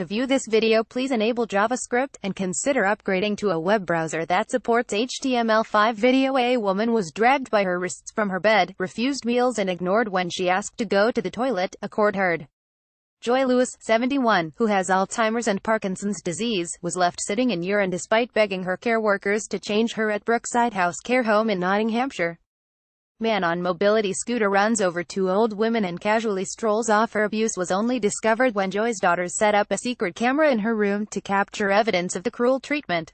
To view this video, please enable JavaScript, and consider upgrading to a web browser that supports HTML5. Video: A woman was dragged by her wrists from her bed, refused meals and ignored when she asked to go to the toilet, a court heard. Joy Lewis, 71, who has Alzheimer's and Parkinson's disease, was left sitting in urine despite begging her care workers to change her at Brookside House Care Home in Nottinghamshire. Man on mobility scooter runs over two old women and casually strolls off. Her abuse was only discovered when Joy's daughters set up a secret camera in her room to capture evidence of the cruel treatment.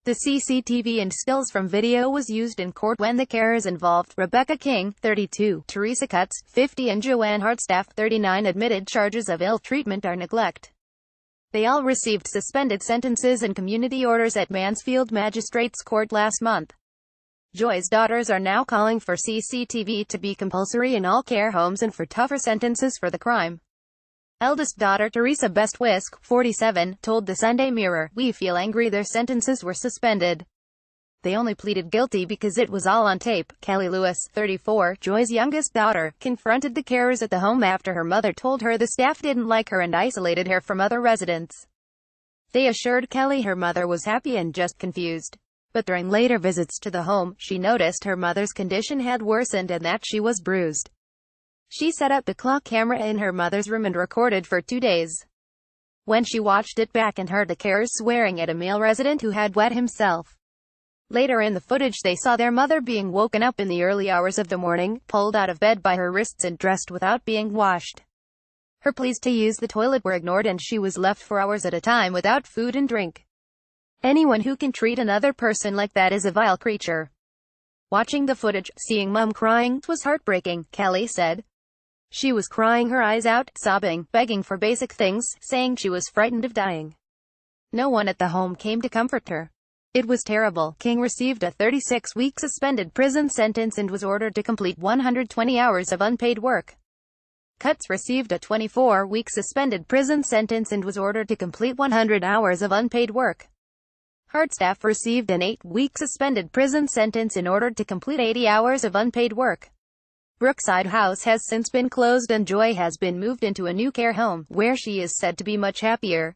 The CCTV and stills from video was used in court when the carers involved, Rebecca King, 32, Teresa Cutts, 50 and Joanne Hartstaff, 39, admitted charges of ill treatment or neglect. They all received suspended sentences and community orders at Mansfield Magistrates Court last month. Joy's daughters are now calling for CCTV to be compulsory in all care homes and for tougher sentences for the crime. Eldest daughter Teresa Bestwisk, 47, told the Sunday Mirror, "We feel angry their sentences were suspended. They only pleaded guilty because it was all on tape." Kelly Lewis, 34, Joy's youngest daughter, confronted the carers at the home after her mother told her the staff didn't like her and isolated her from other residents. They assured Kelly her mother was happy and just confused. But during later visits to the home, she noticed her mother's condition had worsened and that she was bruised. She set up the clock camera in her mother's room and recorded for 2 days. When she watched it back and heard the carers swearing at a male resident who had wet himself. Later in the footage they saw their mother being woken up in the early hours of the morning, pulled out of bed by her wrists and dressed without being washed. Her pleas to use the toilet were ignored and she was left for hours at a time without food and drink. Anyone who can treat another person like that is a vile creature. Watching the footage, seeing Mum crying was heartbreaking, Kelly said. She was crying her eyes out, sobbing, begging for basic things, saying she was frightened of dying. No one at the home came to comfort her. It was terrible. King received a 36-week suspended prison sentence and was ordered to complete 120 hours of unpaid work. Cutts received a 24-week suspended prison sentence and was ordered to complete 100 hours of unpaid work. Hartstaff received an 8-week suspended prison sentence and ordered to complete 80 hours of unpaid work. Brookside House has since been closed and Joy has been moved into a new care home, where she is said to be much happier.